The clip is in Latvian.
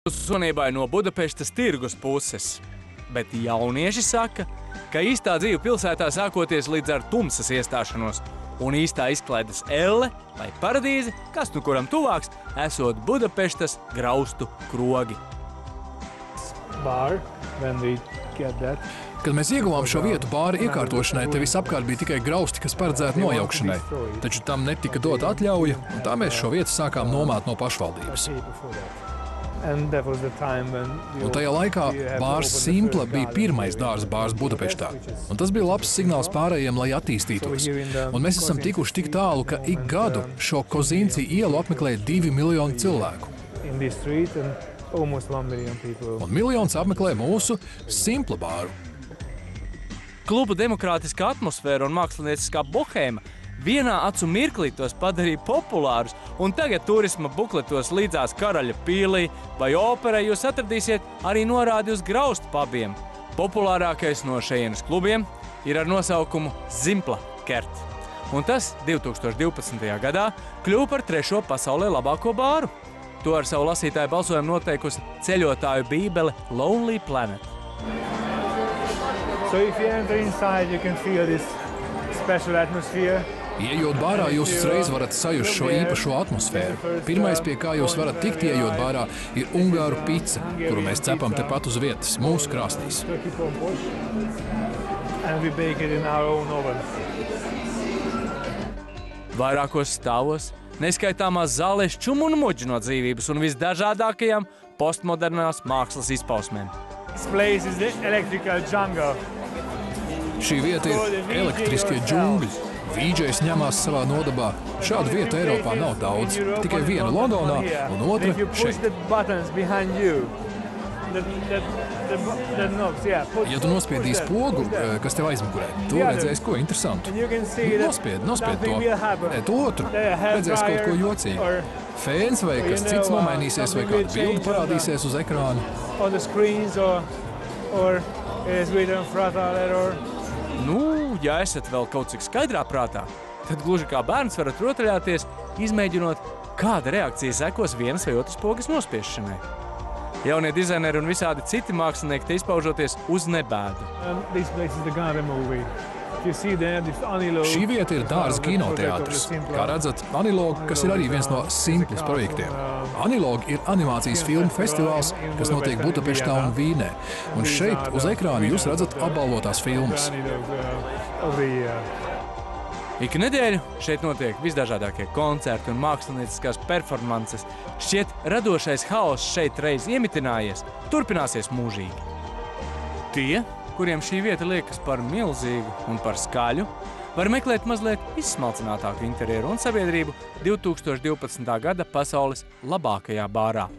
uzmanībai no Budapeštas tirgus puses. Bet jaunieši saka, ka īstā dzīve pilsētā sākoties līdz ar tumsas iestāšanos un īstā izklaides elle vai paradīze, kas nu kuram tuvāks, esot Budapeštas graustu krogi. Kad mēs ieguvām šo vietu bāra iekārtošanai, te visapkārt bija tikai grausti, kas paredzēti nojaukšanai. Taču tam netika dota atļauja, un tā mēs šo vietu sākām nomāt no pašvaldības. Un tajā laikā bārs Simpla bija pirmais dārza bārs Budapeštā. Un tas bija labs signāls pārējiem, lai attīstītos. Un mēs esam tikuši tik tālu, ka ik gadu šo Kozinci ielu apmeklē 2 miljoni cilvēku. Un miljons apmeklē mūsu Simpla bāru. Klubu demokrātiskā atmosfēra un mākslinieciskā bohēma vienā acu mirklī tos padarīja populārus, un tagad turisma bukletos līdzās Karaļa pīlī vai operai jūs atradīsiet arī norādi uz graustu pubiem. Populārākais no šejienes klubiem ir ar nosaukumu Simpla Kert. Un tas 2012. gadā kļuva par 3. pasaulē labāko bāru. To ar savu lasītāju balsojumu noteikusi ceļotāju bībele Lonely Planet. Ieejot bārā, jūs uzreiz varat sajust šo īpašo atmosfēru. Pirmais, pie kā jūs varat tikt ieejot bārā, ir ungāru pica, kuru mēs cepam tepat uz vietas, mūsu krāsnīs. Vairākos stāvos neskaitāmās zālēs čumu un muģi no dzīvības un visdažādākajām postmodernās mākslas izpausmēm. Šī vieta ir elektriskie džungļi. Vīdžejs ņemās savā nodabā. Šādu vietu Eiropā nav daudz. Tikai viena Londonā un otra šeit. Ja tu nospiedīsi pogu, kas tev aizmugurē, tu redzēsi ko interesantu. Nospied to. To otru. Redzēsi kaut ko jocīgu. Fēns vai kas cits nomainīsies vai kāda bilde parādīsies uz ekrāna. Nu, ja esat vēl kaut cik skaidrā prātā, tad gluži kā bērns varat rotaļāties, izmēģinot, kāda reakcija sekos vienas vai otras pogas nospiešanai. Jaunie dizaineri un visādi citi mākslinieki te izpaužoties uz nebēdu. Šī vieta ir dārza kinoteātris. Kā redzat, Anilog, kas ir arī viens no Simplas projektiem. Anilog ir animācijas filmu festivāls, kas notiek Budapeštā un Vīnē. Un šeit uz ekrāna jūs redzat apbalvotās filmas. Ik nedēļu šeit notiek visdažādākie koncerti un mākslinieckās performances. Šķiet, radošais haoss šeit reiz iemitinājies, turpināsies mūžīgi. Tie, kuriem šī vieta liekas par milzīgu un par skaļu, var meklēt mazliet izsmalcinātāku interjeru un sabiedrību 2012. gada pasaules labākajā bārā.